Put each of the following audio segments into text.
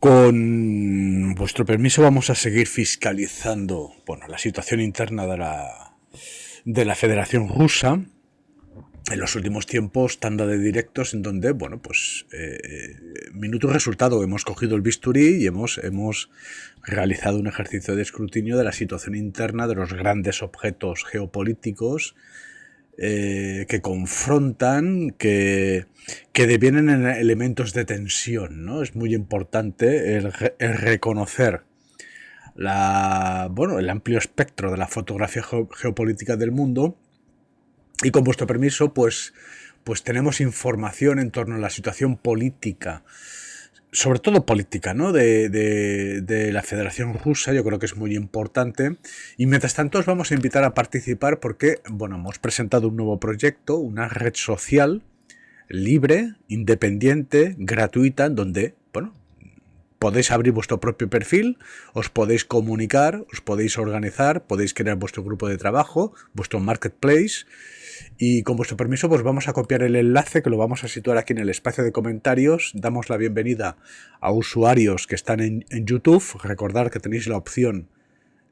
Con vuestro permiso vamos a seguir fiscalizando, bueno, la situación interna de la Federación Rusa. En los últimos tiempos, tanda de directos en donde, bueno, pues minuto y resultado, hemos cogido el bisturí y hemos realizado un ejercicio de escrutinio de la situación interna de los grandes objetos geopolíticos que confrontan, que devienen en elementos de tensión, ¿no? Es muy importante el reconocer el amplio espectro de la fotografía geopolítica del mundo. Y con vuestro permiso, pues tenemos información en torno a la situación política, sobre todo política, ¿no? de la Federación Rusa. Yo creo que es muy importante. Y mientras tanto os vamos a invitar a participar porque, bueno, hemos presentado un nuevo proyecto, una red social libre, independiente, gratuita, en donde, bueno, podéis abrir vuestro propio perfil, os podéis comunicar, os podéis organizar, podéis crear vuestro grupo de trabajo, vuestro marketplace. Y con vuestro permiso, pues vamos a copiar el enlace que lo vamos a situar aquí en el espacio de comentarios. Damos la bienvenida a usuarios que están en YouTube. Recordad que tenéis la opción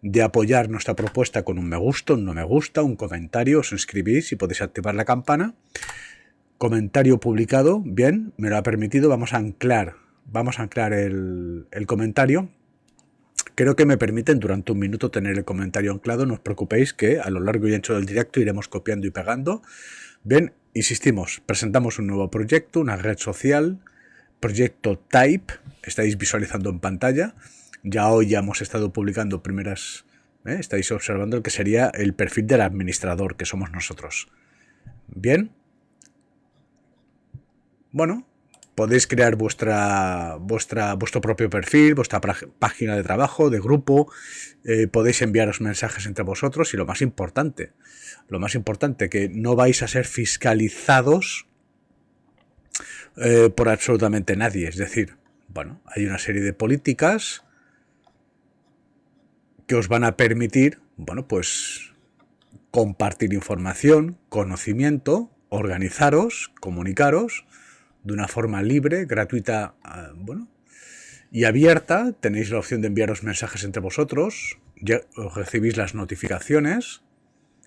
de apoyar nuestra propuesta con un me gusta, un no me gusta, un comentario. Os suscribís y podéis activar la campana. Comentario publicado. Bien, me lo ha permitido. Vamos a anclar el comentario. Creo que me permiten durante un minuto tener el comentario anclado. No os preocupéis que a lo largo y ancho del directo iremos copiando y pegando. Bien, insistimos, presentamos un nuevo proyecto, una red social, proyecto Type, estáis visualizando en pantalla. Ya hoy hemos estado publicando primeras, estáis observando el que sería el perfil del administrador, que somos nosotros. Bien. Bueno, podéis crear vuestro propio perfil, vuestra página de trabajo, de grupo, podéis enviaros mensajes entre vosotros y lo más importante, que no vais a ser fiscalizados por absolutamente nadie. Es decir, bueno, hay una serie de políticas que os van a permitir, bueno, pues compartir información, conocimiento, organizaros, comunicaros de una forma libre, gratuita, bueno, y abierta. Tenéis la opción de enviaros mensajes entre vosotros, ya os recibís las notificaciones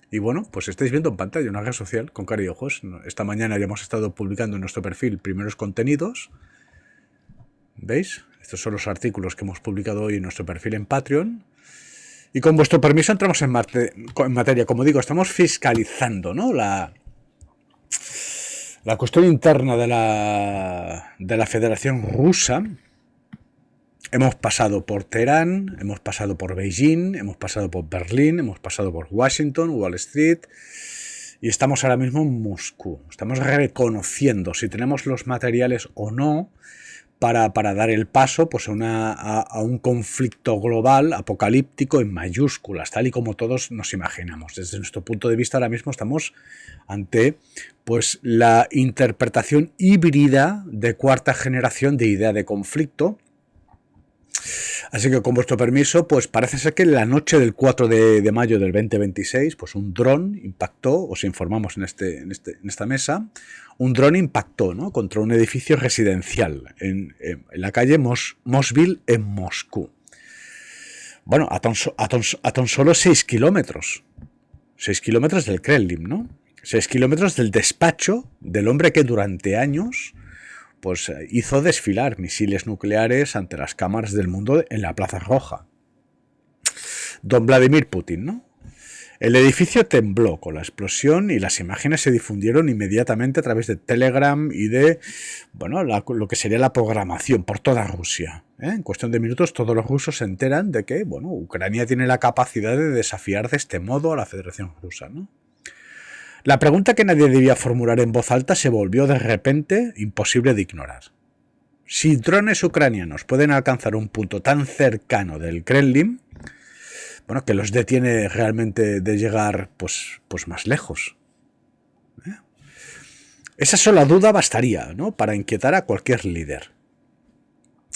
y bueno, pues estáis viendo en pantalla una red social con cara y ojos. Esta mañana ya hemos estado publicando en nuestro perfil primeros contenidos. ¿Veis? Estos son los artículos que hemos publicado hoy en nuestro perfil en Patreon. Y con vuestro permiso entramos en materia. Como digo, estamos fiscalizando, ¿no? La cuestión interna de la Federación Rusa. Hemos pasado por Teherán, hemos pasado por Beijing, hemos pasado por Berlín, hemos pasado por Washington, Wall Street y estamos ahora mismo en Moscú. Estamos reconociendo si tenemos los materiales o no para dar el paso, pues, a un conflicto global apocalíptico en mayúsculas, tal y como todos nos imaginamos. Desde nuestro punto de vista ahora mismo estamos ante, pues, la interpretación híbrida de cuarta generación de idea de conflicto. Así que con vuestro permiso, pues parece ser que en la noche del 4 de mayo del 2026, pues un dron impactó, os informamos en esta mesa, un dron impactó, ¿no?, contra un edificio residencial en la calle Mosville en Moscú. Bueno, a tan solo 6 kilómetros. 6 kilómetros del Kremlin, ¿no? 6 kilómetros del despacho del hombre que durante años, pues, hizo desfilar misiles nucleares ante las cámaras del mundo en la Plaza Roja. Don Vladimir Putin, ¿no? El edificio tembló con la explosión y las imágenes se difundieron inmediatamente a través de Telegram y de, bueno, lo que sería la programación por toda Rusia. En cuestión de minutos todos los rusos se enteran de que, bueno, Ucrania tiene la capacidad de desafiar de este modo a la Federación Rusa, ¿no? La pregunta que nadie debía formular en voz alta se volvió de repente imposible de ignorar. Si drones ucranianos pueden alcanzar un punto tan cercano del Kremlin, bueno, que los detiene realmente de llegar, pues más lejos. Esa sola duda bastaría, ¿no?, para inquietar a cualquier líder.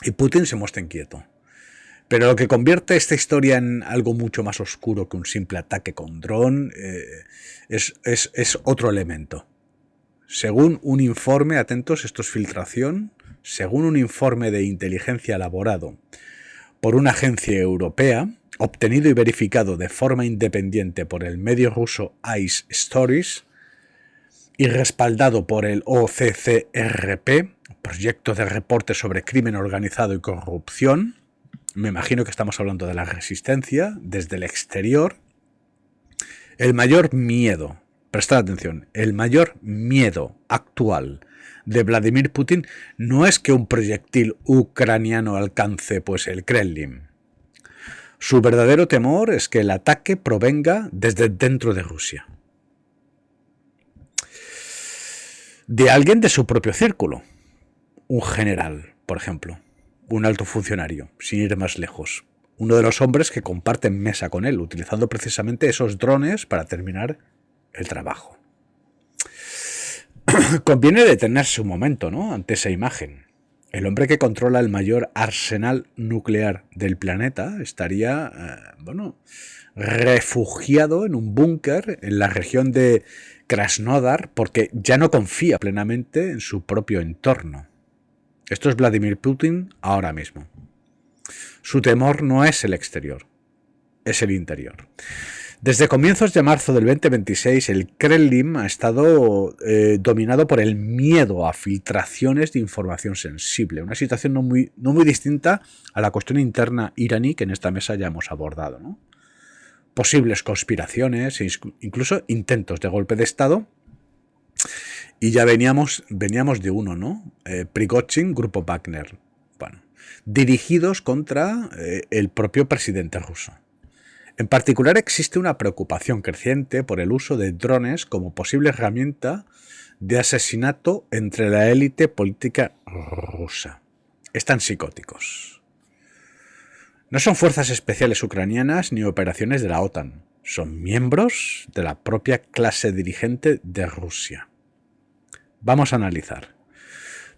Y Putin se muestra inquieto. Pero lo que convierte esta historia en algo mucho más oscuro que un simple ataque con dron es otro elemento. Según un informe, atentos, esto es filtración, según un informe de inteligencia elaborado por una agencia europea, obtenido y verificado de forma independiente por el medio ruso ICE Stories y respaldado por el OCCRP, Proyecto de Reporte sobre Crimen Organizado y Corrupción, me imagino que estamos hablando de la resistencia, desde el exterior, el mayor miedo, prestad atención, el mayor miedo actual de Vladimir Putin no es que un proyectil ucraniano alcance pues el Kremlin. Su verdadero temor es que el ataque provenga desde dentro de Rusia. De alguien de su propio círculo. Un general, por ejemplo. Un alto funcionario, sin ir más lejos. Uno de los hombres que comparten mesa con él, utilizando precisamente esos drones para terminar el trabajo. Conviene detenerse un momento, ¿no?, ante esa imagen. El hombre que controla el mayor arsenal nuclear del planeta estaría, refugiado en un búnker en la región de Krasnodar porque ya no confía plenamente en su propio entorno. Esto es Vladimir Putin ahora mismo. Su temor no es el exterior, es el interior. Desde comienzos de marzo del 2026, el Kremlin ha estado dominado por el miedo a filtraciones de información sensible. Una situación no muy distinta a la cuestión interna iraní que en esta mesa ya hemos abordado, ¿no? Posibles conspiraciones, incluso intentos de golpe de Estado. Y ya veníamos de uno, ¿no? Prigozhin, Grupo Wagner. Bueno, dirigidos contra el propio presidente ruso. En particular, existe una preocupación creciente por el uso de drones como posible herramienta de asesinato entre la élite política rusa. Están psicóticos. No son fuerzas especiales ucranianas ni operaciones de la OTAN. Son miembros de la propia clase dirigente de Rusia. Vamos a analizar.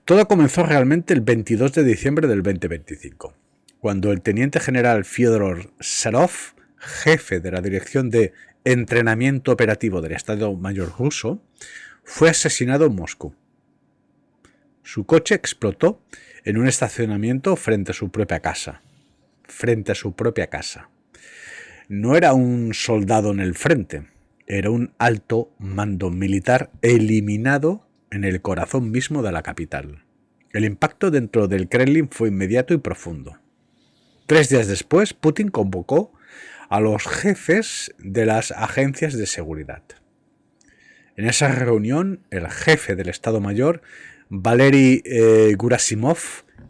Todo comenzó realmente el 22 de diciembre del 2025, cuando el teniente general Fyodor Serov, jefe de la Dirección de Entrenamiento Operativo del Estado Mayor ruso, fue asesinado en Moscú. Su coche explotó en un estacionamiento frente a su propia casa. No era un soldado en el frente, era un alto mando militar eliminado en el corazón mismo de la capital. El impacto dentro del Kremlin fue inmediato y profundo. 3 días después, Putin convocó a los jefes de las agencias de seguridad. En esa reunión, el jefe del Estado Mayor, Valery Gerasimov,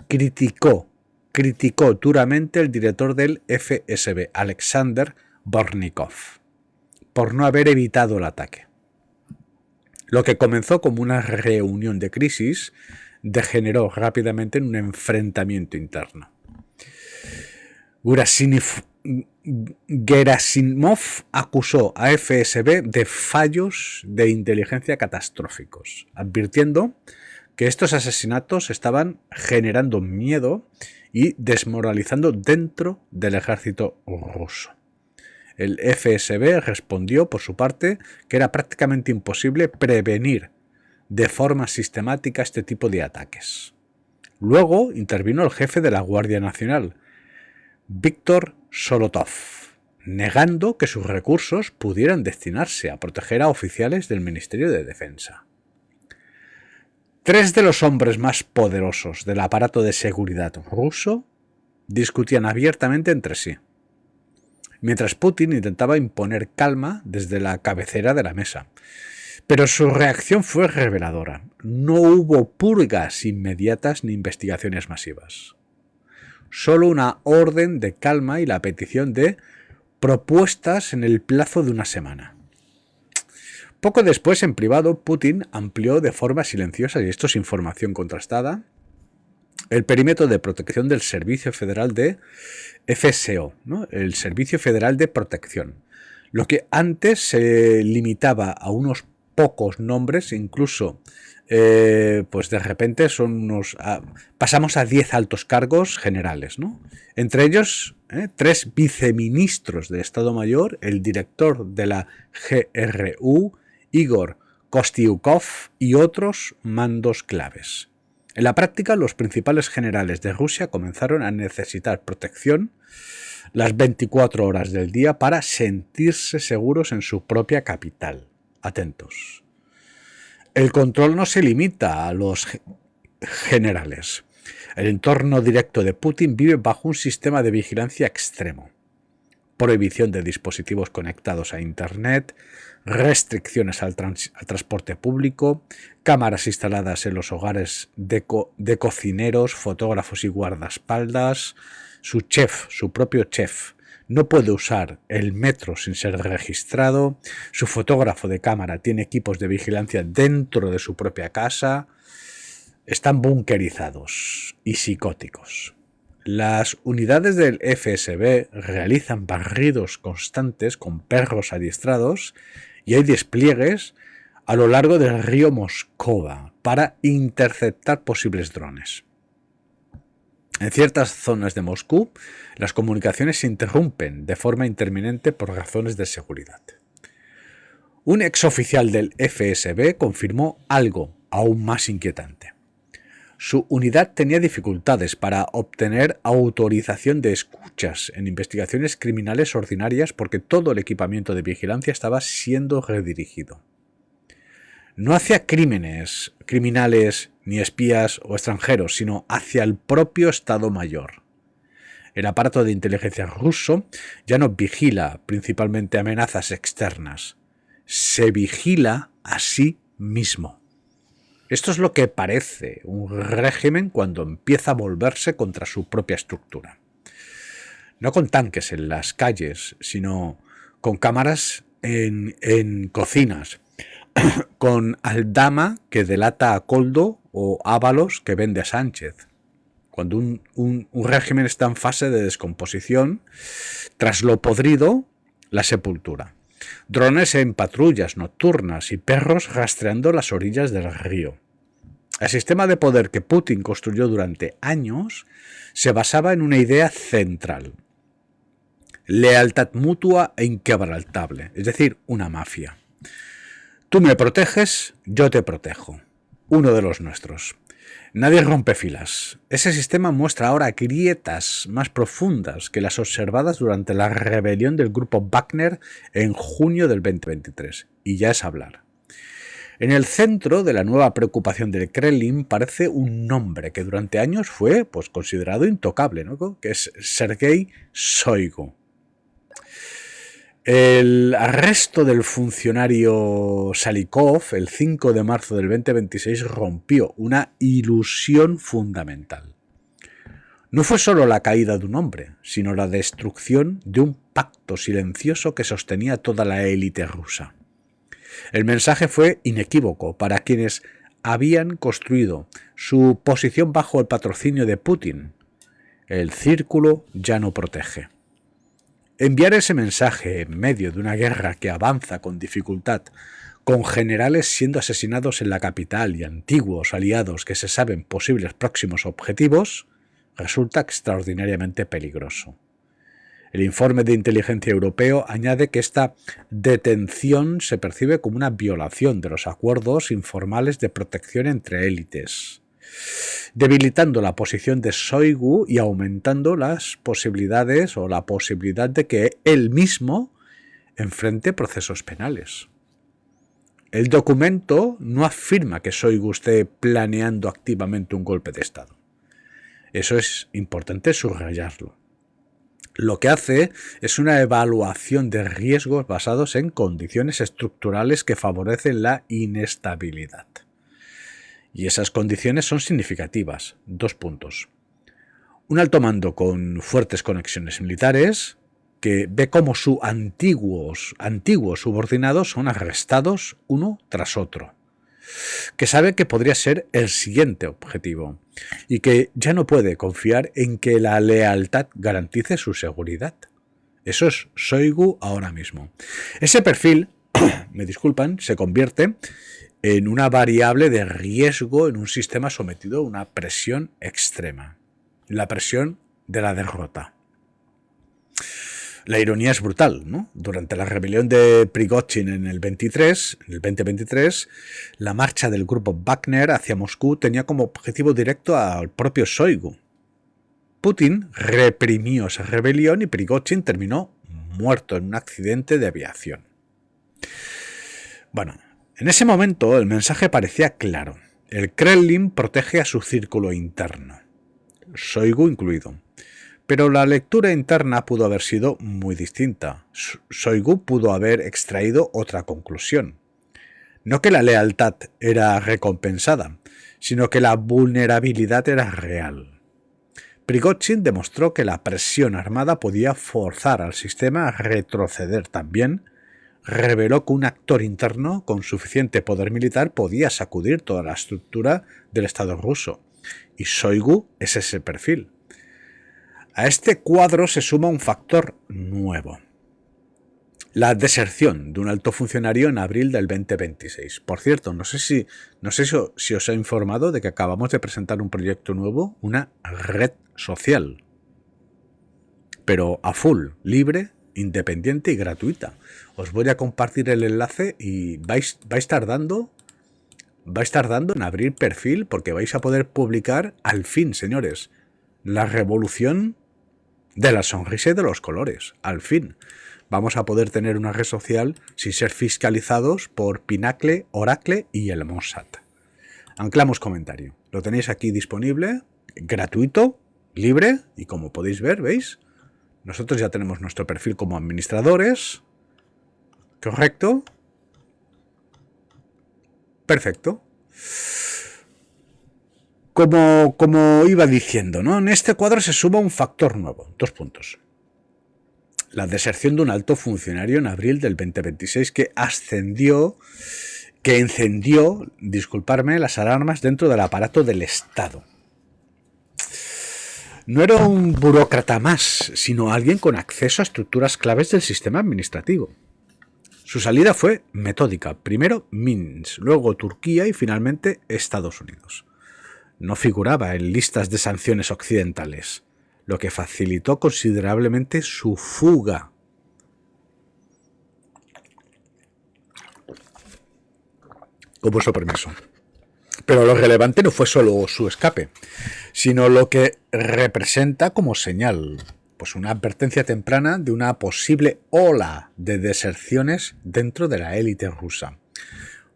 criticó duramente al director del FSB, Alexander Bortnikov, por no haber evitado el ataque. Lo que comenzó como una reunión de crisis degeneró rápidamente en un enfrentamiento interno. Gerasimov acusó a FSB de fallos de inteligencia catastróficos, advirtiendo que estos asesinatos estaban generando miedo y desmoralizando dentro del ejército ruso. El FSB respondió, por su parte, que era prácticamente imposible prevenir de forma sistemática este tipo de ataques. Luego intervino el jefe de la Guardia Nacional, Víctor Solotov, negando que sus recursos pudieran destinarse a proteger a oficiales del Ministerio de Defensa. 3 de los hombres más poderosos del aparato de seguridad ruso discutían abiertamente entre sí, mientras Putin intentaba imponer calma desde la cabecera de la mesa. Pero su reacción fue reveladora. No hubo purgas inmediatas ni investigaciones masivas. Solo una orden de calma y la petición de propuestas en el plazo de una semana. Poco después, en privado, Putin amplió de forma silenciosa, y esto es información contrastada, el perímetro de protección del Servicio Federal de FSO, ¿no? El Servicio Federal de Protección. Lo que antes se limitaba a unos pocos nombres, incluso pues de repente pasamos a 10 altos cargos generales, ¿no? Entre ellos 3 viceministros de Estado Mayor, el director de la GRU, Igor Kostyukov y otros mandos claves. En la práctica, los principales generales de Rusia comenzaron a necesitar protección las 24 horas del día para sentirse seguros en su propia capital. Atentos. El control no se limita a los generales. El entorno directo de Putin vive bajo un sistema de vigilancia extremo. Prohibición de dispositivos conectados a Internet, restricciones al transporte público, cámaras instaladas en los hogares de cocineros, fotógrafos y guardaespaldas. Su propio chef, no puede usar el metro sin ser registrado. Su fotógrafo de cámara tiene equipos de vigilancia dentro de su propia casa. Están bunkerizados y psicóticos. Las unidades del FSB realizan barridos constantes con perros adiestrados y hay despliegues a lo largo del río Moscova para interceptar posibles drones. En ciertas zonas de Moscú, las comunicaciones se interrumpen de forma interminente por razones de seguridad. Un exoficial del FSB confirmó algo aún más inquietante. Su unidad tenía dificultades para obtener autorización de escuchas en investigaciones criminales ordinarias porque todo el equipamiento de vigilancia estaba siendo redirigido. No hacia criminales, ni espías o extranjeros, sino hacia el propio Estado Mayor. El aparato de inteligencia ruso ya no vigila principalmente amenazas externas, se vigila a sí mismo. Esto es lo que parece un régimen cuando empieza a volverse contra su propia estructura. No con tanques en las calles, sino con cámaras en cocinas, con Aldama que delata a Koldo o Ábalos que vende a Sánchez. Cuando un régimen está en fase de descomposición, tras lo podrido, la sepultura. Drones en patrullas nocturnas y perros rastreando las orillas del río. El sistema de poder que Putin construyó durante años se basaba en una idea central: lealtad mutua e inquebrantable, es decir, una mafia. Tú me proteges, yo te protejo. Uno de los nuestros. Nadie rompe filas. Ese sistema muestra ahora grietas más profundas que las observadas durante la rebelión del grupo Wagner en junio del 2023. Y ya es hablar. En el centro de la nueva preocupación del Kremlin parece un nombre que durante años fue considerado intocable, ¿no? Que es Sergei Shoigu. El arresto del funcionario Salikov el 5 de marzo del 2026 rompió una ilusión fundamental. No fue solo la caída de un hombre, sino la destrucción de un pacto silencioso que sostenía toda la élite rusa. El mensaje fue inequívoco para quienes habían construido su posición bajo el patrocinio de Putin. El círculo ya no protege. Enviar ese mensaje en medio de una guerra que avanza con dificultad, con generales siendo asesinados en la capital y antiguos aliados que se saben posibles próximos objetivos, resulta extraordinariamente peligroso. El informe de inteligencia europeo añade que esta detención se percibe como una violación de los acuerdos informales de protección entre élites, debilitando la posición de Shoigu y aumentando las posibilidades o la posibilidad de que él mismo enfrente procesos penales. El documento no afirma que Shoigu esté planeando activamente un golpe de Estado. Eso es importante subrayarlo. Lo que hace es una evaluación de riesgos basados en condiciones estructurales que favorecen la inestabilidad. Y esas condiciones son significativas. 2 puntos. Un alto mando con fuertes conexiones militares, que ve cómo sus antiguos subordinados son arrestados uno tras otro, que sabe que podría ser el siguiente objetivo y que ya no puede confiar en que la lealtad garantice su seguridad. Eso es Shoigu ahora mismo. Ese perfil, me disculpan, se convierte en una variable de riesgo en un sistema sometido a una presión extrema, la presión de la derrota. La ironía es brutal, ¿no? Durante la rebelión de Prigozhin en el 2023, la marcha del grupo Wagner hacia Moscú tenía como objetivo directo al propio Shoigu. Putin reprimió esa rebelión y Prigozhin terminó muerto en un accidente de aviación. Bueno, en ese momento el mensaje parecía claro. El Kremlin protege a su círculo interno, Shoigu incluido. Pero la lectura interna pudo haber sido muy distinta. Shoigu pudo haber extraído otra conclusión. No que la lealtad era recompensada, sino que la vulnerabilidad era real. Prigozhin demostró que la presión armada podía forzar al sistema a retroceder también. Reveló que un actor interno con suficiente poder militar podía sacudir toda la estructura del Estado ruso. Y Shoigu es ese perfil. A este cuadro se suma un factor nuevo. La deserción de un alto funcionario en abril del 2026. Por cierto, no sé si os he informado de que acabamos de presentar un proyecto nuevo, una red social. Pero a full, libre, independiente y gratuita. Os voy a compartir el enlace y vais tardando en abrir perfil porque vais a poder publicar al fin, señores, la revolución de la sonrisa y de los colores. Al fin vamos a poder tener una red social sin ser fiscalizados por Pinacle, Oracle y el Mossad. Anclamos comentario. Lo tenéis aquí disponible, gratuito, libre, y como podéis ver, ¿veis? Nosotros ya tenemos nuestro perfil como administradores. ¿Correcto? Perfecto. Como iba diciendo, ¿no? En este cuadro se suma un factor nuevo. 2 puntos. La deserción de un alto funcionario en abril del 2026 que encendió, disculparme, las alarmas dentro del aparato del Estado. No era un burócrata más, sino alguien con acceso a estructuras claves del sistema administrativo. Su salida fue metódica. Primero Minsk, luego Turquía y finalmente Estados Unidos. No figuraba en listas de sanciones occidentales, lo que facilitó considerablemente su fuga. Con vuestro permiso. Pero lo relevante no fue solo su escape, sino lo que representa como señal, pues una advertencia temprana de una posible ola de deserciones dentro de la élite rusa.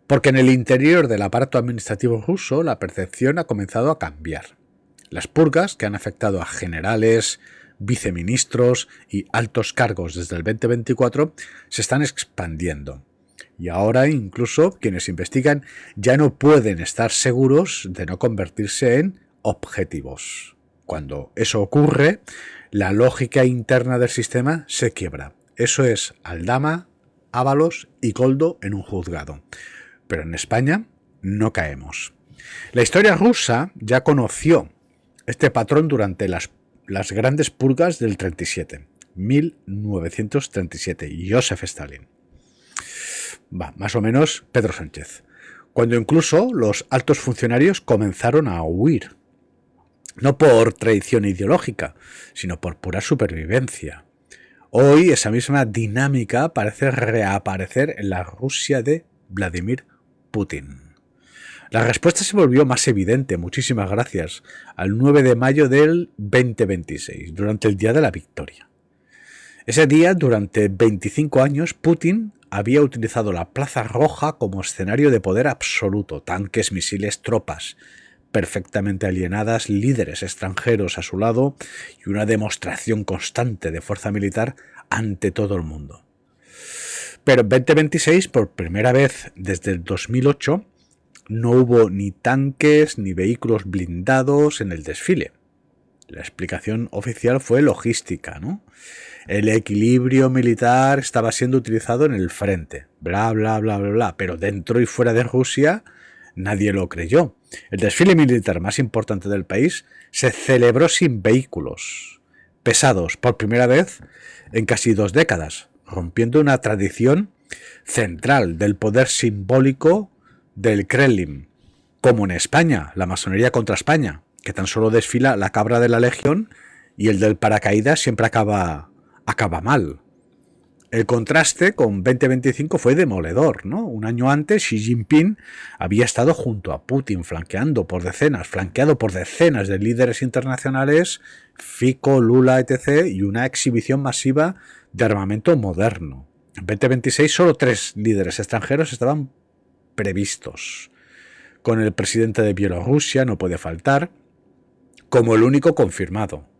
Porque en el interior del aparato administrativo ruso la percepción ha comenzado a cambiar. Las purgas, que han afectado a generales, viceministros y altos cargos desde el 2024, se están expandiendo. Y ahora incluso quienes investigan ya no pueden estar seguros de no convertirse en objetivos. Cuando eso ocurre, la lógica interna del sistema se quiebra. Eso es Aldama, Ábalos y Koldo en un juzgado. Pero en España no caemos. La historia rusa ya conoció este patrón durante las grandes purgas del 37, 1937, y Joseph Stalin. Más o menos Pedro Sánchez. Cuando incluso los altos funcionarios comenzaron a huir. No por traición ideológica, sino por pura supervivencia. Hoy esa misma dinámica parece reaparecer en la Rusia de Vladimir Putin. La respuesta se volvió más evidente, muchísimas gracias, al 9 de mayo del 2026, durante el Día de la Victoria. Ese día, durante 25 años, Putin había utilizado la Plaza Roja como escenario de poder absoluto, tanques, misiles, tropas perfectamente alienadas, líderes extranjeros a su lado y una demostración constante de fuerza militar ante todo el mundo. Pero en 2026, por primera vez desde el 2008, no hubo ni tanques ni vehículos blindados en el desfile. La explicación oficial fue logística, ¿no? El equilibrio militar estaba siendo utilizado en el frente, bla, bla, bla, bla, bla, pero dentro y fuera de Rusia nadie lo creyó. El desfile militar más importante del país se celebró sin vehículos pesados por primera vez en casi 2 décadas, rompiendo una tradición central del poder simbólico del Kremlin, como en España, la masonería contra España, que tan solo desfila la cabra de la Legión y el del paracaídas siempre acaba mal, El contraste con 2025 fue demoledor, ¿no? Un año antes, Xi Jinping había estado junto a Putin, flanqueado por decenas de líderes internacionales, Fico, Lula, etc., y una exhibición masiva de armamento moderno. En 2026 solo 3 líderes extranjeros estaban previstos. Con el presidente de Bielorrusia no puede faltar, como el único confirmado.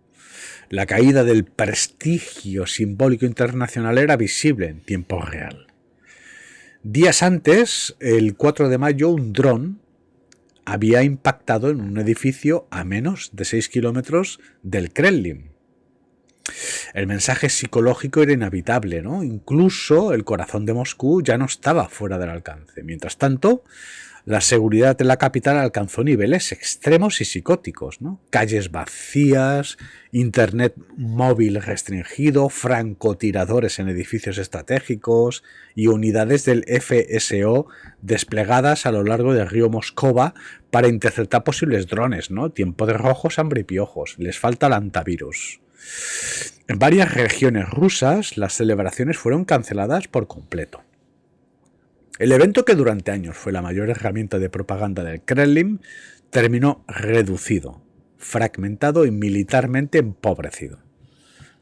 La caída del prestigio simbólico internacional era visible en tiempo real. Días antes, el 4 de mayo, un dron había impactado en un edificio a menos de 6 kilómetros del Kremlin. El mensaje psicológico era inevitable, ¿no? Incluso el corazón de Moscú ya no estaba fuera del alcance. Mientras tanto, la seguridad de la capital alcanzó niveles extremos y psicóticos, ¿no? Calles vacías, internet móvil restringido, francotiradores en edificios estratégicos y unidades del FSO desplegadas a lo largo del río Moscova para interceptar posibles drones, ¿no? Tiempo de rojos, hambre y piojos. Les falta el antivirus. En varias regiones rusas, las celebraciones fueron canceladas por completo. El evento, que durante años fue la mayor herramienta de propaganda del Kremlin, terminó reducido, fragmentado y militarmente empobrecido.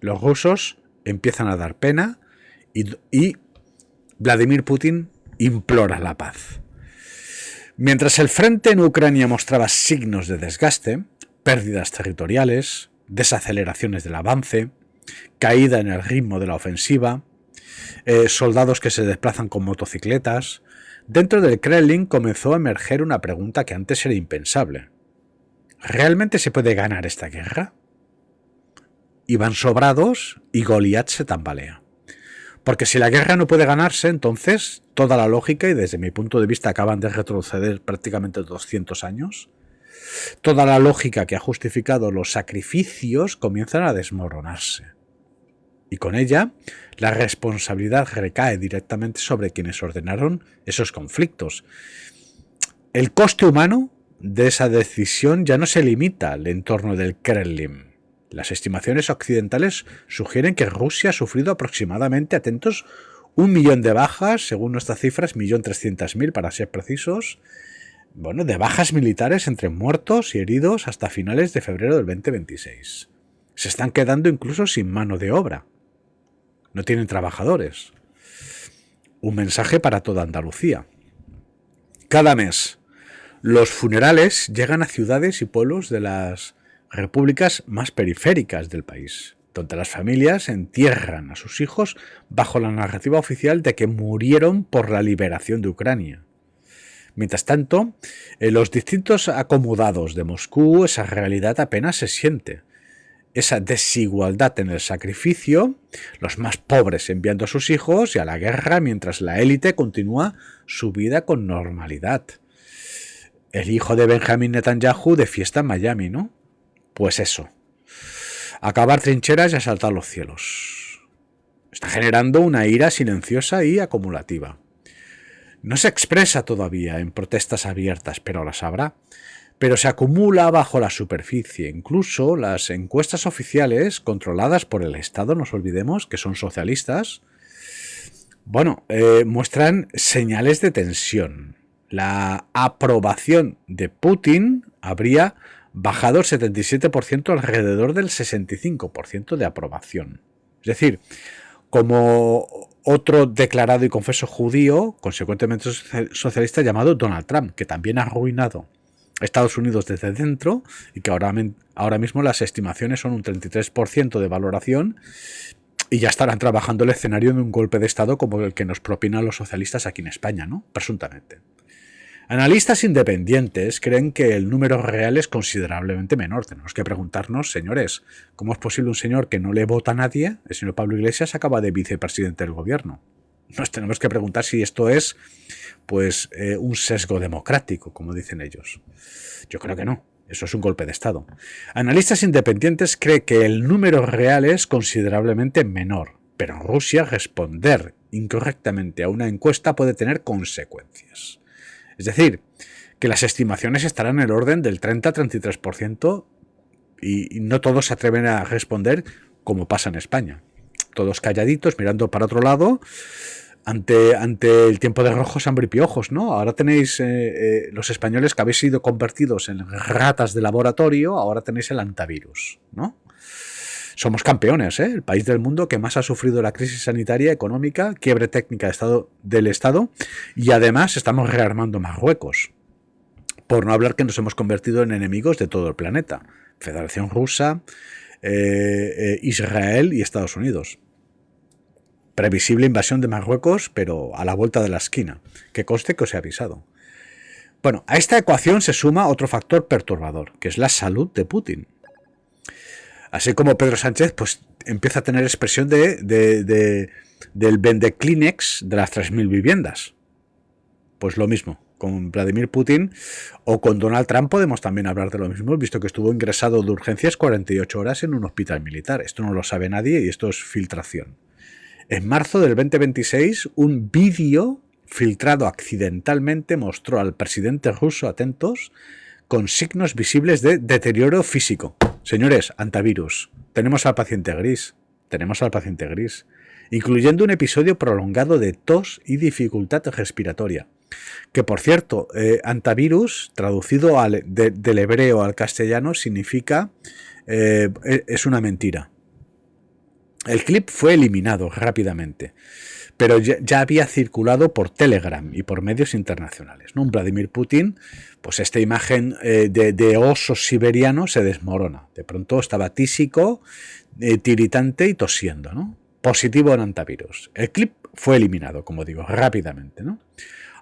Los rusos empiezan a dar pena y Vladimir Putin implora la paz. Mientras el frente en Ucrania mostraba signos de desgaste, pérdidas territoriales, desaceleraciones del avance, caída en el ritmo de la ofensiva, soldados que se desplazan con motocicletas, dentro del Kremlin comenzó a emerger una pregunta que antes era impensable. ¿Realmente se puede ganar esta guerra? Iban sobrados y Goliat se tambalea. Porque si la guerra no puede ganarse, entonces toda la lógica, y desde mi punto de vista acaban de retroceder prácticamente 200 años, toda la lógica que ha justificado los sacrificios comienzan a desmoronarse. Y con ella, la responsabilidad recae directamente sobre quienes ordenaron esos conflictos. El coste humano de esa decisión ya no se limita al entorno del Kremlin. Las estimaciones occidentales sugieren que Rusia ha sufrido aproximadamente, atentos, 1 millón de bajas, según nuestras cifras, 1.300.000 para ser precisos, de bajas militares entre muertos y heridos hasta finales de febrero del 2026. Se están quedando incluso sin mano de obra. No tienen trabajadores. Un mensaje para toda Andalucía. Cada mes, los funerales llegan a ciudades y pueblos de las repúblicas más periféricas del país, donde las familias entierran a sus hijos bajo la narrativa oficial de que murieron por la liberación de Ucrania. Mientras tanto, en los distintos acomodados de Moscú esa realidad apenas se siente. Esa desigualdad en el sacrificio, los más pobres enviando a sus hijos y a la guerra mientras la élite continúa su vida con normalidad. El hijo de Benjamín Netanyahu de fiesta en Miami, ¿no? Pues eso. Acabar trincheras y asaltar los cielos. Está generando una ira silenciosa y acumulativa. No se expresa todavía en protestas abiertas, pero las habrá. Pero se acumula bajo la superficie. Incluso las encuestas oficiales, controladas por el Estado, no nos olvidemos que son socialistas, muestran señales de tensión. La aprobación de Putin habría bajado el 77% alrededor del 65% de aprobación. Es decir, como otro declarado y confeso judío, consecuentemente socialista, llamado Donald Trump, que también ha arruinado Estados Unidos desde dentro y que ahora mismo las estimaciones son un 33% de valoración y ya estarán trabajando el escenario de un golpe de Estado como el que nos propinan los socialistas aquí en España, ¿no? Presuntamente. Analistas independientes creen que el número real es considerablemente menor. Tenemos que preguntarnos, señores, ¿cómo es posible un señor que no le vota a nadie? El señor Pablo Iglesias acaba de vicepresidente del gobierno. Nos tenemos que preguntar si esto es un sesgo democrático, como dicen ellos. Yo creo que no. Eso es un golpe de Estado. Analistas independientes creen que el número real es considerablemente menor, pero en Rusia responder incorrectamente a una encuesta puede tener consecuencias. Es decir, que las estimaciones estarán en el orden del 30-33% y no todos se atreven a responder como pasa en España. todos calladitos, mirando para otro lado, ante el tiempo de rojos, hambre y piojos, ¿no? Ahora tenéis los españoles que habéis sido convertidos en ratas de laboratorio, ahora tenéis el antivirus, ¿no? Somos campeones, ¿eh? El país del mundo que más ha sufrido la crisis sanitaria, económica, quiebre técnica del Estado, y además estamos rearmando Marruecos. Por no hablar que nos hemos convertido en enemigos de todo el planeta. Federación Rusa, Israel y Estados Unidos. Previsible invasión de Marruecos, pero a la vuelta de la esquina. Que conste que os he avisado. Bueno, a esta ecuación se suma otro factor perturbador, que es la salud de Putin. Así como Pedro Sánchez pues empieza a tener expresión del vende Kleenex de las 3.000 viviendas. Pues lo mismo. Con Vladimir Putin o con Donald Trump podemos también hablar de lo mismo, visto que estuvo ingresado de urgencias 48 horas en un hospital militar. Esto no lo sabe nadie y esto es filtración. En marzo del 2026, un vídeo filtrado accidentalmente mostró al presidente ruso, atentos, con signos visibles de deterioro físico. Señores, antivirus, tenemos al paciente gris, incluyendo un episodio prolongado de tos y dificultad respiratoria. Que por cierto, antivirus, traducido del hebreo al castellano, significa es una mentira. El clip fue eliminado rápidamente, pero ya había circulado por Telegram y por medios internacionales, ¿no? Un Vladimir Putin, pues esta imagen de oso siberiano se desmorona. De pronto estaba tísico, tiritante y tosiendo, ¿no? Positivo en antivirus. El clip fue eliminado, como digo, rápidamente, ¿no?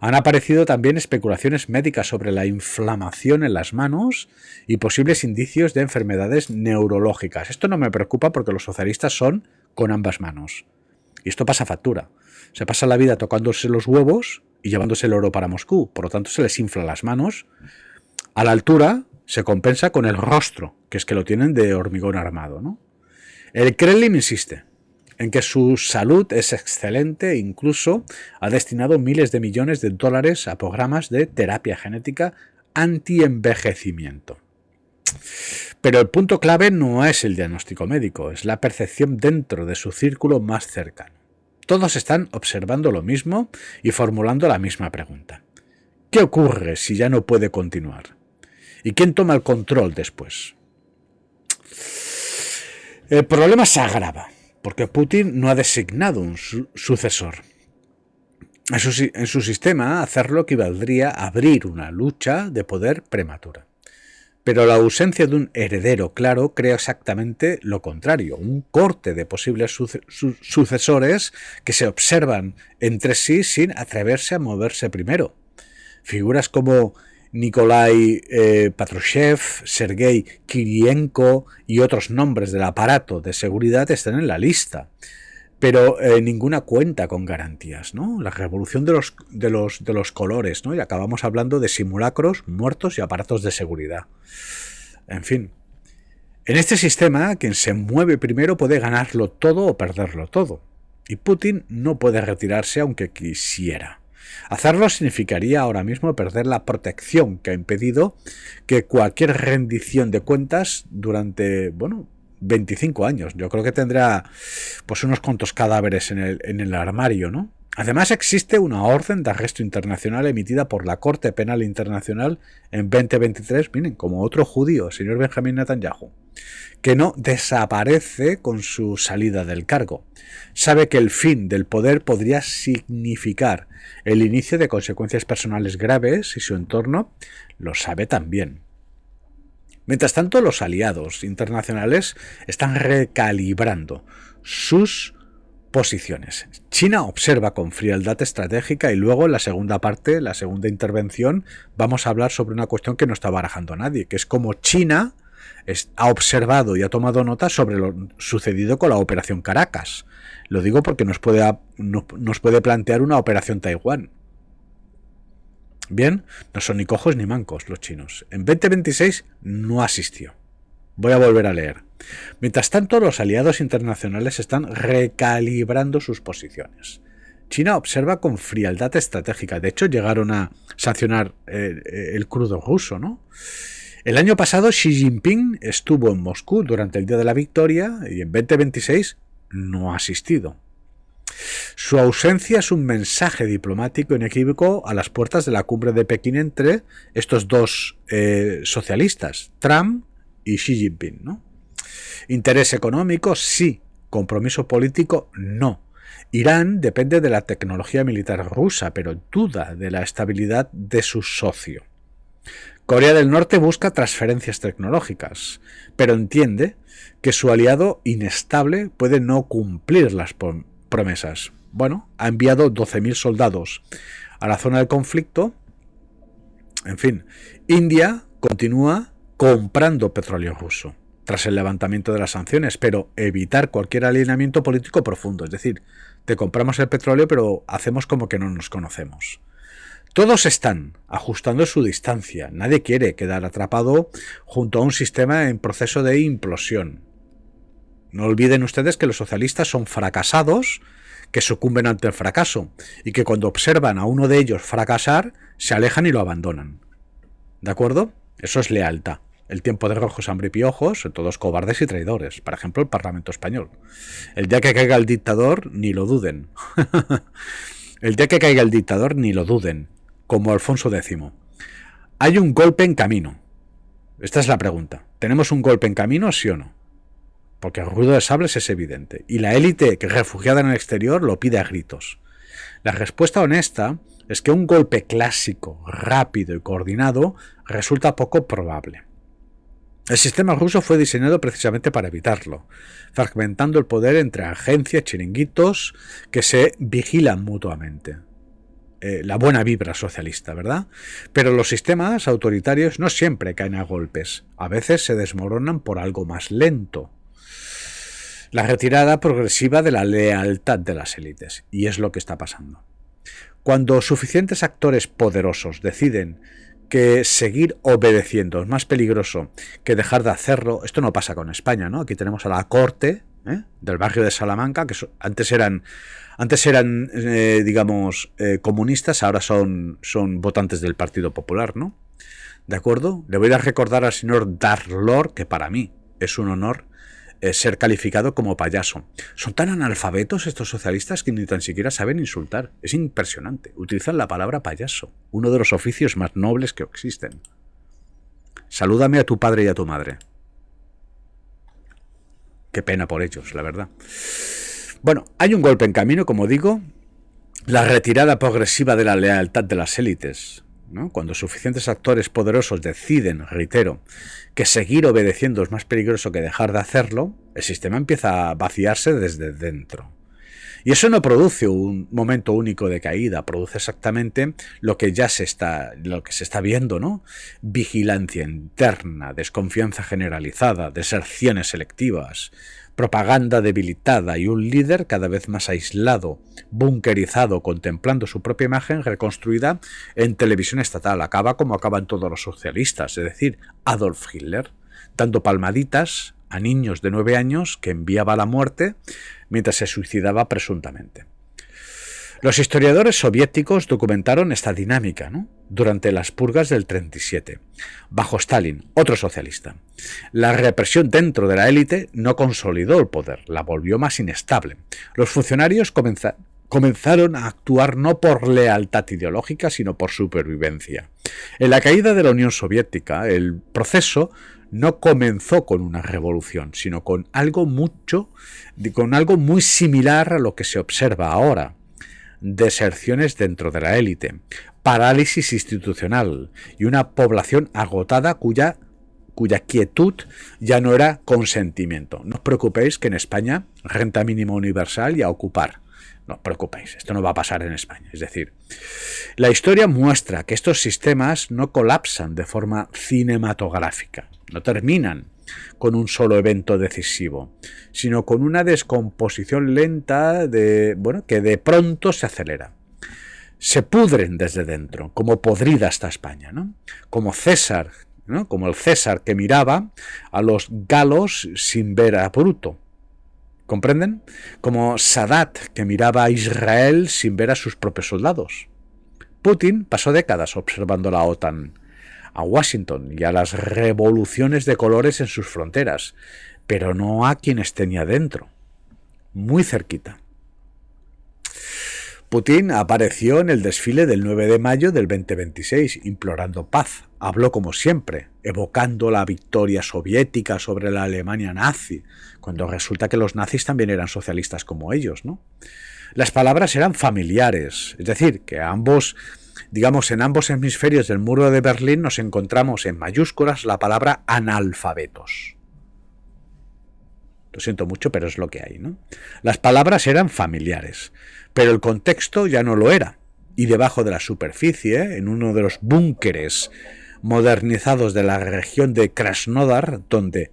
Han aparecido también especulaciones médicas sobre la inflamación en las manos y posibles indicios de enfermedades neurológicas. Esto no me preocupa porque los socialistas son con ambas manos. Y esto pasa factura. Se pasa la vida tocándose los huevos y llevándose el oro para Moscú. Por lo tanto, se les infla las manos. A la altura se compensa con el rostro, que es que lo tienen de hormigón armado, ¿no? El Kremlin insiste en que su salud es excelente e incluso ha destinado miles de millones de dólares a programas de terapia genética anti-envejecimiento. Pero el punto clave no es el diagnóstico médico, es la percepción dentro de su círculo más cercano. Todos están observando lo mismo y formulando la misma pregunta. ¿Qué ocurre si ya no puede continuar? ¿Y quién toma el control después? El problema se agrava, porque Putin no ha designado un sucesor. En su sistema, hacerlo equivaldría a abrir una lucha de poder prematura. Pero la ausencia de un heredero claro crea exactamente lo contrario, un corte de posibles sucesores que se observan entre sí sin atreverse a moverse primero. Figuras como Nikolai Patrushev, Sergei Kirienko y otros nombres del aparato de seguridad están en la lista, pero ninguna cuenta con garantías, ¿no? La revolución de los colores, ¿no? Y acabamos hablando de simulacros, muertos y aparatos de seguridad. En fin, en este sistema quien se mueve primero puede ganarlo todo o perderlo todo, y Putin no puede retirarse aunque quisiera. Hacerlo significaría ahora mismo perder la protección que ha impedido que cualquier rendición de cuentas durante, 25 años. Yo creo que tendrá pues unos cuantos cadáveres en el armario, ¿no? Además existe una orden de arresto internacional emitida por la Corte Penal Internacional en 2023, miren, como otro judío, el señor Benjamín Netanyahu, que no desaparece con su salida del cargo. Sabe que el fin del poder podría significar el inicio de consecuencias personales graves y su entorno lo sabe también. Mientras tanto, los aliados internacionales están recalibrando sus posiciones. China observa con frialdad estratégica y luego en la segunda parte, la segunda intervención, vamos a hablar sobre una cuestión que no está barajando nadie, que es cómo China ha observado y ha tomado nota sobre lo sucedido con la Operación Caracas. Lo digo porque nos puede plantear una Operación Taiwán. Bien, no son ni cojos ni mancos los chinos. En 2026 no asistió. Voy a volver a leer. Mientras tanto, los aliados internacionales están recalibrando sus posiciones. China observa con frialdad estratégica. De hecho, llegaron a sancionar el crudo ruso, ¿no? El año pasado Xi Jinping estuvo en Moscú durante el Día de la Victoria y en 2026 no ha asistido. Su ausencia es un mensaje diplomático inequívoco a las puertas de la cumbre de Pekín entre estos dos socialistas, Trump y Xi Jinping, ¿no? Interés económico, sí. Compromiso político, no. Irán depende de la tecnología militar rusa, pero duda de la estabilidad de su socio. Corea del Norte busca transferencias tecnológicas, pero entiende que su aliado inestable puede no cumplir las promesas. Bueno, ha enviado 12.000 soldados a la zona del conflicto. En fin, India continúa comprando petróleo ruso tras el levantamiento de las sanciones, pero evitar cualquier alineamiento político profundo. Es decir, te compramos el petróleo, pero hacemos como que no nos conocemos. Todos están ajustando su distancia. Nadie quiere quedar atrapado junto a un sistema en proceso de implosión. No olviden ustedes que los socialistas son fracasados, que sucumben ante el fracaso y que cuando observan a uno de ellos fracasar, se alejan y lo abandonan. ¿De acuerdo? Eso es lealtad. El tiempo de rojos, hambre y piojos son todos cobardes y traidores. Por ejemplo, el Parlamento español. El día que caiga el dictador, ni lo duden. El día que caiga el dictador, ni lo duden. Como Alfonso X. ¿Hay un golpe en camino? Esta es la pregunta. ¿Tenemos un golpe en camino, sí o no? Porque el ruido de sables es evidente. Y la élite refugiada en el exterior lo pide a gritos. La respuesta honesta es que un golpe clásico, rápido y coordinado resulta poco probable. El sistema ruso fue diseñado precisamente para evitarlo, fragmentando el poder entre agencias, chiringuitos que se vigilan mutuamente. La buena vibra socialista, ¿verdad? Pero los sistemas autoritarios no siempre caen a golpes, a veces se desmoronan por algo más lento. La retirada progresiva de la lealtad de las élites, y es lo que está pasando. Cuando suficientes actores poderosos deciden que seguir obedeciendo es más peligroso que dejar de hacerlo, esto no pasa con España, ¿no? Aquí tenemos a la corte del barrio de Salamanca, que antes eran comunistas, ahora son votantes del Partido Popular, ¿no? ¿De acuerdo? Le voy a recordar al señor Darlor, que para mí es un honor ser calificado como payaso. Son tan analfabetos estos socialistas que ni tan siquiera saben insultar. Es impresionante. Utilizan la palabra payaso, uno de los oficios más nobles que existen. Salúdame a tu padre y a tu madre. Qué pena por ellos, la verdad. Bueno, hay un golpe en camino, como digo, la retirada progresiva de la lealtad de las élites, ¿no? Cuando suficientes actores poderosos deciden, reitero, que seguir obedeciendo es más peligroso que dejar de hacerlo, el sistema empieza a vaciarse desde dentro. Y eso no produce un momento único de caída, produce exactamente lo que se está viendo, ¿no? Vigilancia interna, desconfianza generalizada, deserciones selectivas, propaganda debilitada y un líder cada vez más aislado, bunkerizado, contemplando su propia imagen reconstruida en televisión estatal. Acaba como acaban todos los socialistas, es decir, Adolf Hitler, dando palmaditas a niños de 9 años que enviaba a la muerte mientras se suicidaba presuntamente. Los historiadores soviéticos documentaron esta dinámica, ¿no? Durante las purgas del 37, bajo Stalin, otro socialista. La represión dentro de la élite no consolidó el poder, la volvió más inestable. Los funcionarios comenzaron a actuar no por lealtad ideológica, sino por supervivencia. En la caída de la Unión Soviética, el proceso no comenzó con una revolución, sino con algo muy similar a lo que se observa ahora. Deserciones dentro de la élite, parálisis institucional y una población agotada cuya quietud ya no era consentimiento. No os preocupéis que en España renta mínima universal y a ocupar. No os preocupéis, esto no va a pasar en España. Es decir, la historia muestra que estos sistemas no colapsan de forma cinematográfica, no terminan con un solo evento decisivo, sino con una descomposición lenta que de pronto se acelera. Se pudren desde dentro, como podrida está España, ¿no? Como César, ¿no? Como el César que miraba a los galos sin ver a Bruto. ¿Comprenden? Como Sadat que miraba a Israel sin ver a sus propios soldados. Putin pasó décadas observando la OTAN, a Washington y a las revoluciones de colores en sus fronteras, pero no a quienes tenía dentro. muy cerquita. Putin apareció en el desfile del 9 de mayo del 2026, implorando paz. Habló como siempre, evocando la victoria soviética sobre la Alemania nazi, cuando resulta que los nazis también eran socialistas como ellos, ¿no? Las palabras eran familiares, es decir, que ambos, digamos, en ambos hemisferios del muro de Berlín nos encontramos en mayúsculas la palabra analfabetos. Lo siento mucho, pero es lo que hay, ¿no? Las palabras eran familiares, pero el contexto ya no lo era. Y debajo de la superficie, en uno de los búnkeres modernizados de la región de Krasnodar, donde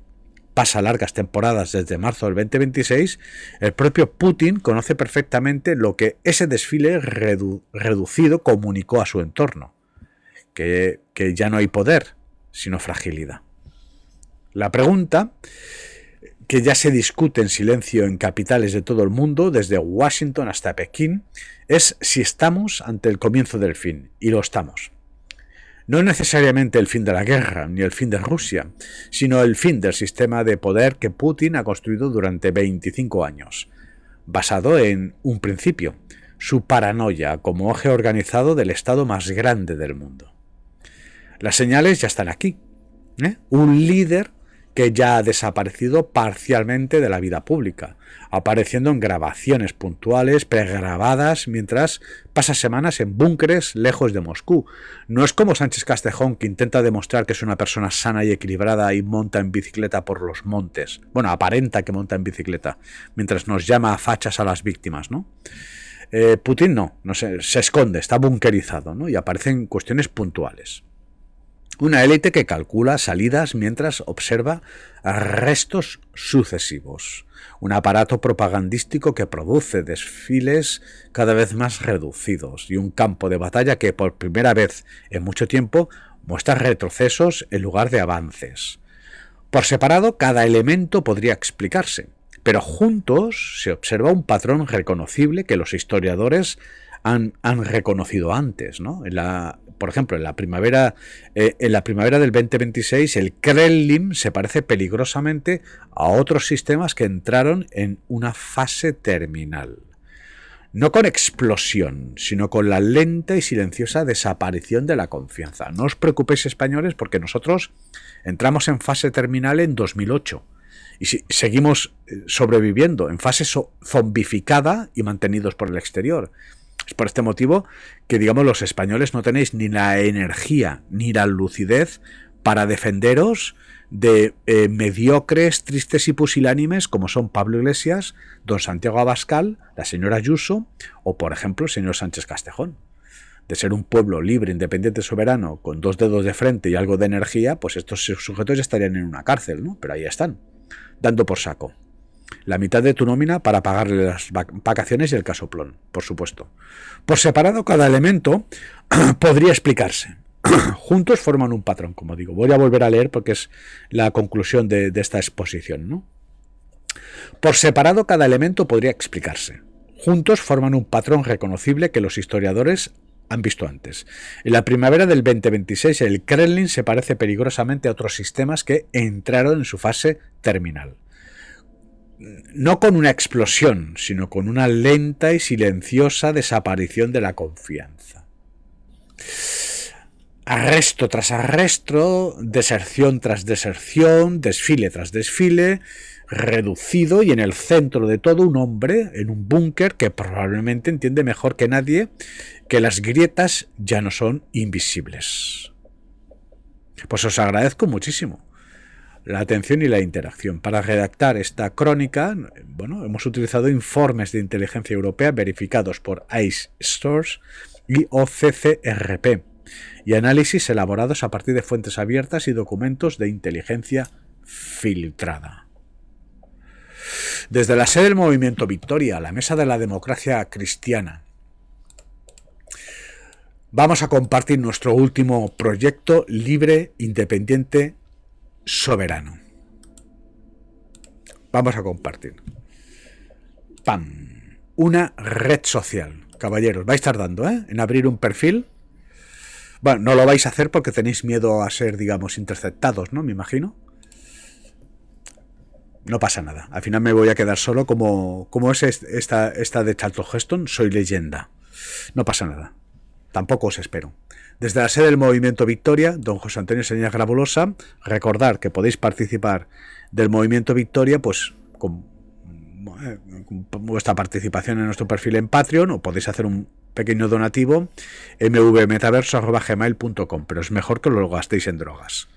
pasa largas temporadas desde marzo del 2026, el propio Putin conoce perfectamente lo que ese desfile reducido comunicó a su entorno, que ya no hay poder, sino fragilidad. La pregunta, que ya se discute en silencio en capitales de todo el mundo, desde Washington hasta Pekín, es si estamos ante el comienzo del fin, y lo estamos. No necesariamente el fin de la guerra, ni el fin de Rusia, sino el fin del sistema de poder que Putin ha construido durante 25 años, basado en un principio, su paranoia como eje organizado del Estado más grande del mundo. Las señales ya están aquí, Un líder que ya ha desaparecido parcialmente de la vida pública, apareciendo en grabaciones puntuales, pregrabadas, mientras pasa semanas en búnkeres lejos de Moscú. No es como Sánchez Castejón, que intenta demostrar que es una persona sana y equilibrada y monta en bicicleta por los montes. Bueno, aparenta que monta en bicicleta, mientras nos llama a fachas a las víctimas, ¿no? Putin no se esconde, está bunkerizado, ¿no? Y aparecen cuestiones puntuales. Una élite que calcula salidas mientras observa arrestos sucesivos. Un aparato propagandístico que produce desfiles cada vez más reducidos y un campo de batalla que por primera vez en mucho tiempo muestra retrocesos en lugar de avances. Por separado, cada elemento podría explicarse, pero juntos se observa un patrón reconocible que los historiadores han reconocido antes, ¿no? Por ejemplo, en la primavera del 2026, el Kremlin se parece peligrosamente a otros sistemas que entraron en una fase terminal. No con explosión, sino con la lenta y silenciosa desaparición de la confianza. No os preocupéis, españoles, porque nosotros entramos en fase terminal en 2008 y seguimos sobreviviendo en fase zombificada y mantenidos por el exterior. Es por este motivo que, digamos, los españoles no tenéis ni la energía ni la lucidez para defenderos de mediocres, tristes y pusilánimes como son Pablo Iglesias, don Santiago Abascal, la señora Ayuso o, por ejemplo, el señor Sánchez Castejón. De ser un pueblo libre, independiente, soberano, con 2 dedos de frente y algo de energía, pues estos sujetos ya estarían en una cárcel, ¿no? Pero ahí están, dando por saco. La mitad de tu nómina para pagarle las vacaciones y el casoplón, por supuesto. Por separado, cada elemento podría explicarse. Juntos forman un patrón, como digo. Voy a volver a leer porque es la conclusión de esta exposición, ¿no? Por separado, cada elemento podría explicarse. Juntos forman un patrón reconocible que los historiadores han visto antes. En la primavera del 2026, el Kremlin se parece peligrosamente a otros sistemas que entraron en su fase terminal. No con una explosión, sino con una lenta y silenciosa desaparición de la confianza. Arresto tras arresto, deserción tras deserción, desfile tras desfile, reducido y en el centro de todo un hombre en un búnker que probablemente entiende mejor que nadie que las grietas ya no son invisibles. Pues os agradezco muchísimo la atención y la interacción. Para redactar esta crónica, hemos utilizado informes de inteligencia europea verificados por ICE Stores y OCCRP y análisis elaborados a partir de fuentes abiertas y documentos de inteligencia filtrada. Desde la sede del Movimiento Victoria, la Mesa de la Democracia Cristiana, vamos a compartir nuestro último proyecto libre, independiente, soberano. Vamos a compartir. ¡Pam! Una red social. Caballeros, vais tardando, en abrir un perfil. Bueno, no lo vais a hacer porque tenéis miedo a ser, digamos, interceptados, ¿no? Me imagino. No pasa nada. Al final me voy a quedar solo como es esta de Charlton Heston, soy leyenda. No pasa nada. Tampoco os espero. Desde la sede del Movimiento Victoria, don José Antonio Señas Grabolosa, recordar que podéis participar del Movimiento Victoria, pues con vuestra participación en nuestro perfil en Patreon, o podéis hacer un pequeño donativo mvmetaverso@gmail.com, pero es mejor que lo gastéis en drogas.